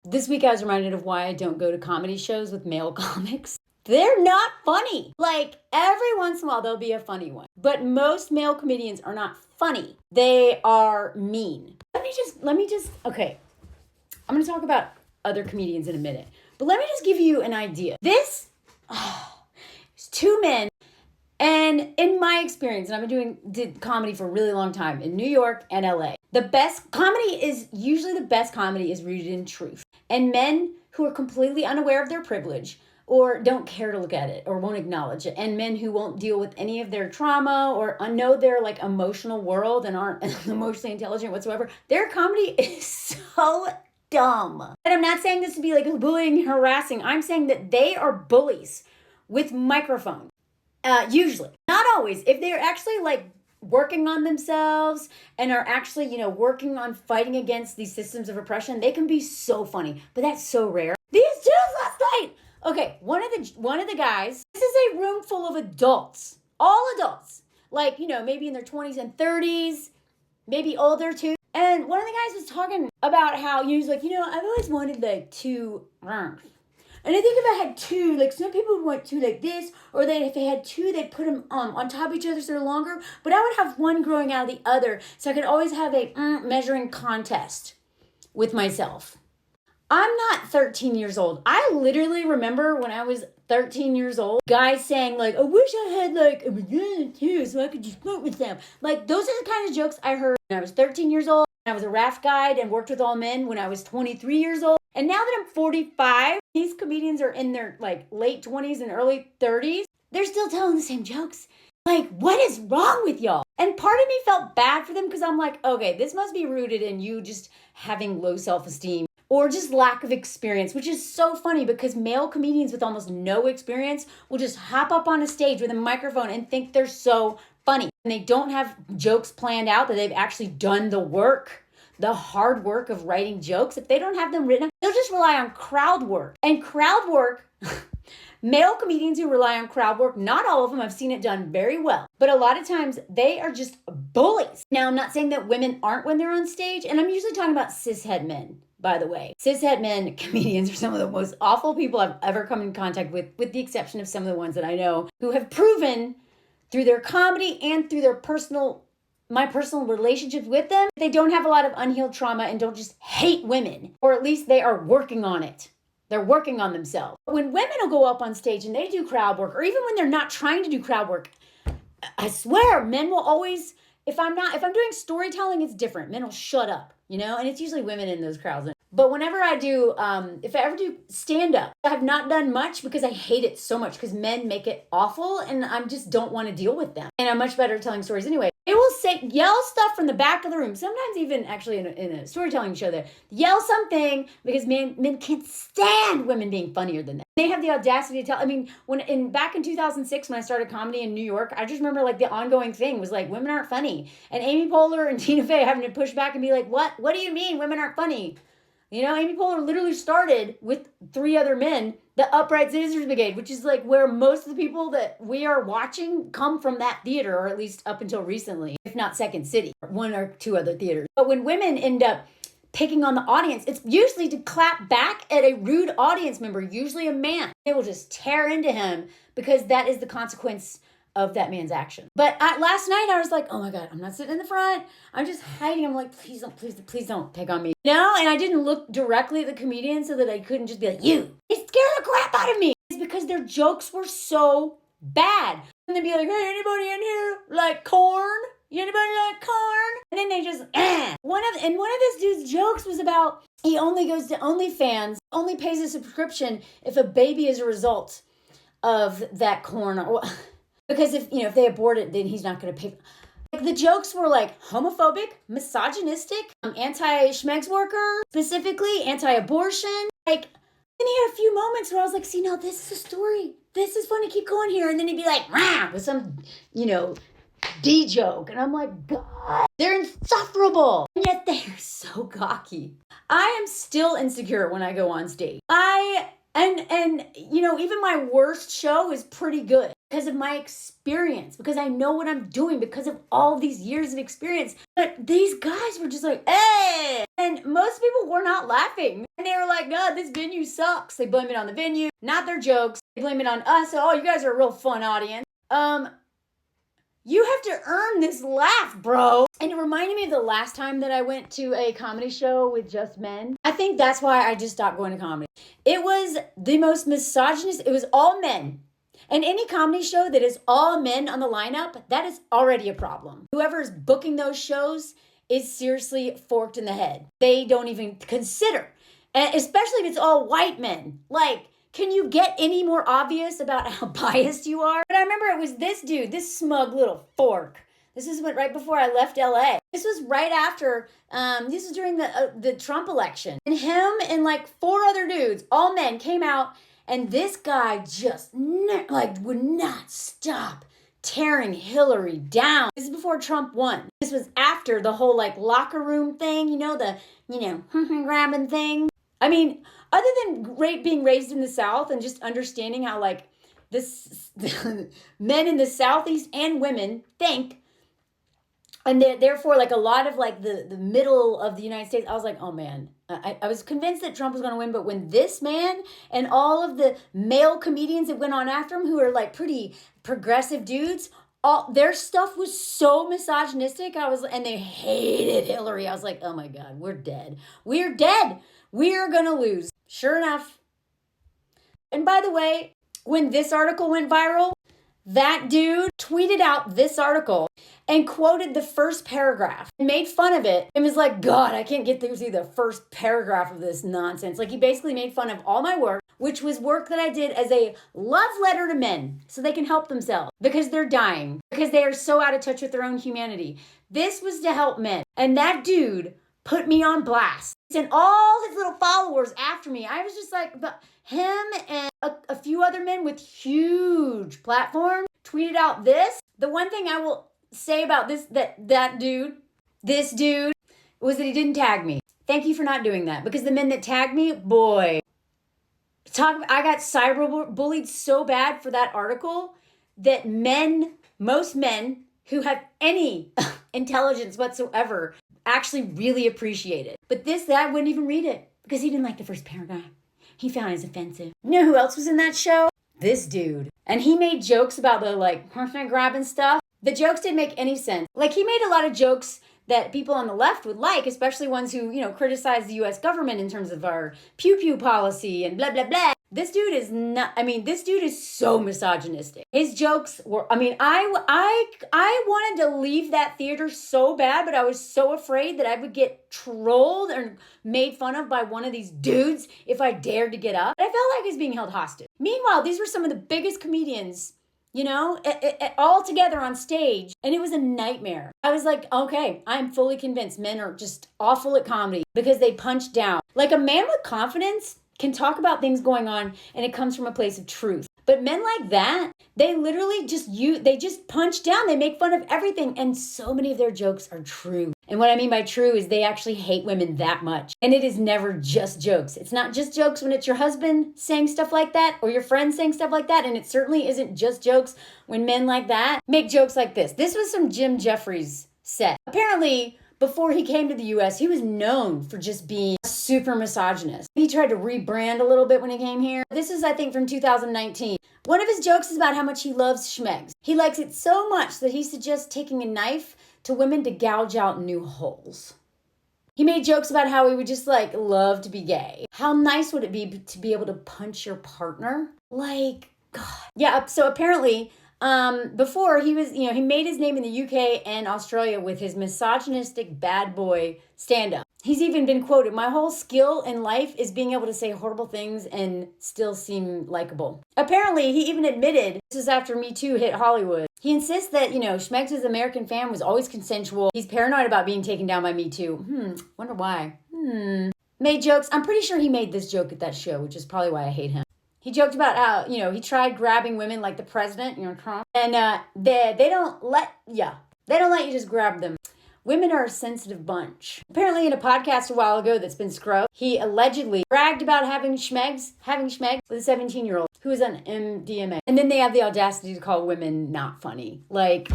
This week I was reminded of why I don't go to comedy shows with male comics. They're not funny. Like, every once in a while there'll be a funny one. But most male comedians are not funny. They are mean. Let me just, okay. I'm going to talk about other comedians in a minute. But let me just give you an idea. This, it's two men. And in my experience, and I've been did comedy for a really long time in New York and LA, the best comedy is rooted in truth. And men who are completely unaware of their privilege or don't care to look at it or won't acknowledge it, and men who won't deal with any of their trauma or know their like emotional world and aren't emotionally intelligent whatsoever, their comedy is so dumb. And I'm not saying this to be like bullying, harassing. I'm saying that they are bullies with microphones. Usually, not always. If they're actually like working on themselves and are actually, working on fighting against these systems of oppression, they can be so funny. But that's so rare. These dudes last night. Okay, one of the guys. This is a room full of adults, all adults, like maybe in their 20s and 30s, maybe older too. And one of the guys was talking about how he was like, I've always wanted like two arms. And I think if I had two, like some people would want two like this, or if they had two, they'd put them on top of each other so they're longer. But I would have one growing out of the other, so I could always have a measuring contest with myself. I'm not 13 years old. I literally remember when I was 13 years old, guys saying like, I wish I had like a vagina too, so I could just flirt with them. Like, those are the kind of jokes I heard when I was 13 years old. I was a raft guide and worked with all men when I was 23 years old. And now that I'm 45, these comedians are in their like late 20s and early 30s. They're still telling the same jokes. Like, what is wrong with y'all? And part of me felt bad for them because I'm like, okay, this must be rooted in you just having low self-esteem or just lack of experience, which is so funny because male comedians with almost no experience will just hop up on a stage with a microphone and think they're so funny. And they don't have jokes planned out, that they've actually done the work, the hard work of writing jokes. If they don't have them written, they'll just rely on crowd work. And crowd work, male comedians who rely on crowd work, not all of them, I've seen it done very well, but a lot of times they are just bullies. Now, I'm not saying that women aren't when they're on stage, and I'm usually talking about cishet men, by the way. Cishet men comedians are some of the most awful people I've ever come in contact with the exception of some of the ones that I know who have proven through their comedy and through their my personal relationships with them, they don't have a lot of unhealed trauma and don't just hate women, or at least they are working on it. They're working on themselves. When women will go up on stage and they do crowd work, or even when they're not trying to do crowd work, I swear, men will always, if I'm doing storytelling, it's different. Men will shut up, and it's usually women in those crowds. But whenever I do, if I ever do stand-up, I have not done much because I hate it so much because men make it awful and I just don't want to deal with them. And I'm much better at telling stories anyway. They will yell stuff from the back of the room, sometimes even actually in a storytelling show there. Yell something because men can't stand women being funnier than them. They have the audacity to tell, back in 2006 when I started comedy in New York, I just remember like the ongoing thing was like, women aren't funny. And Amy Poehler and Tina Fey having to push back and be like, what do you mean women aren't funny? Amy Poehler literally started with 3 other men, the Upright Citizens Brigade, which is like where most of the people that we are watching come from that theater, or at least up until recently, if not Second City, or 1 or 2 other theaters. But when women end up picking on the audience, it's usually to clap back at a rude audience member, usually a man. They will just tear into him because that is the consequence of that man's action. But last night I was like, oh my God, I'm not sitting in the front. I'm just hiding. I'm like, please don't pick on me. And I didn't look directly at the comedian so that I couldn't just be like, you. It scared the crap out of me. It's because their jokes were so bad. And they'd be like, hey, anybody in here like corn? Anybody like corn? And then they just, One of this dude's jokes was about, he only goes to OnlyFans, only pays a subscription if a baby is a result of that corn. Because if they abort it, then he's not going to pay. Like, the jokes were like homophobic, misogynistic, anti-schmegs worker, specifically anti-abortion. Like, then he had a few moments where I was like, see, now this is a story. This is funny. Keep going here. And then he'd be like, rah, with some, D joke. And I'm like, God, they're insufferable. And yet they're so cocky. I am still insecure when I go on stage. And even my worst show is pretty good. because of my experience, because I know what I'm doing, because of all these years of experience. But these guys were just like, hey! And most people were not laughing. And they were like, no, this venue sucks. They blame it on the venue, not their jokes. They blame it on us. Oh, you guys are a real fun audience. You have to earn this laugh, bro. And it reminded me of the last time that I went to a comedy show with just men. I think that's why I just stopped going to comedy. It was the most misogynist. It was all men. And any comedy show that is all men on the lineup, that is already a problem. Whoever is booking those shows is seriously forked in the head. They don't even consider. And especially if it's all white men. Like, can you get any more obvious about how biased you are? But I remember it was this dude, this smug little fork. This was right before I left LA. This was right after, this was during the Trump election. And him and like 4 other dudes, all men, came out, and this guy just would not stop tearing Hillary down. This is before Trump won. This was after the whole like locker room thing, grabbing thing. I mean, other than being raised in the South and just understanding how like this men in the Southeast and women think, and therefore like a lot of like the middle of the United States, I was like, oh man, I was convinced that Trump was going to win. But when this man and all of the male comedians that went on after him, who are like pretty progressive dudes, all their stuff was so misogynistic. And they hated Hillary. I was like, oh my God, we're dead. We're dead. We're going to lose. Sure enough. And by the way, when this article went viral, that dude tweeted out this article and quoted the first paragraph and made fun of it and was like, God, I can't get through the first paragraph of this nonsense. Like, he basically made fun of all my work, which was work that I did as a love letter to men so they can help themselves because they're dying, because they are so out of touch with their own humanity. This was to help men. And that dude put me on blast. And all his little followers after me. I was just like, but him and a few other men with huge platforms tweeted out this. The one thing I will say about this dude, was that he didn't tag me. Thank you for not doing that. Because the men that tagged me, boy, I got cyberbullied so bad for that article that most men who have any intelligence whatsoever actually really appreciate it. But this guy wouldn't even read it because he didn't like the first paragraph. He found it offensive. You know who else was in that show? This dude. And he made jokes about the like person grabbing stuff. The jokes didn't make any sense. Like, he made a lot of jokes that people on the left would like, especially ones who, criticize the U.S. government in terms of our pew-pew policy and blah, blah, blah. This dude is so misogynistic. His jokes were, I wanted to leave that theater so bad, but I was so afraid that I would get trolled or made fun of by one of these dudes if I dared to get up. I felt like I was being held hostage. Meanwhile, these were some of the biggest comedians, all together on stage, and it was a nightmare. I was like, okay, I'm fully convinced men are just awful at comedy because they punch down. Like, a man with confidence can talk about things going on and it comes from a place of truth. But men like that, they literally they just punch down. They make fun of everything. And so many of their jokes are true. And what I mean by true is they actually hate women that much. And it is never just jokes. It's not just jokes when it's your husband saying stuff like that or your friend saying stuff like that. And it certainly isn't just jokes when men like that make jokes like this. This was some Jim Jeffries set. Apparently, before he came to the U.S., he was known for just being a super misogynist. He tried to rebrand a little bit when he came here. This is, I think, from 2019. One of his jokes is about how much he loves schmegs. He likes it so much that he suggests taking a knife to women to gouge out new holes. He made jokes about how he would just love to be gay. How nice would it be to be able to punch your partner? Like, God. Yeah, so apparently, before he was, he made his name in the UK and Australia with his misogynistic bad boy stand-up. He's even been quoted, "My whole skill in life is being able to say horrible things and still seem likable." Apparently, he even admitted, this is after Me Too hit Hollywood, he insists that, Schmegs' American fan was always consensual. He's paranoid about being taken down by Me Too. Wonder why. Made jokes. I'm pretty sure he made this joke at that show, which is probably why I hate him. He joked about how, he tried grabbing women like the president, Trump, and they don't let you just grab them. Women are a sensitive bunch. Apparently in a podcast a while ago that's been scrubbed, he allegedly bragged about having schmegs with a 17-year-old who was on MDMA. And then they have the audacity to call women not funny. Like,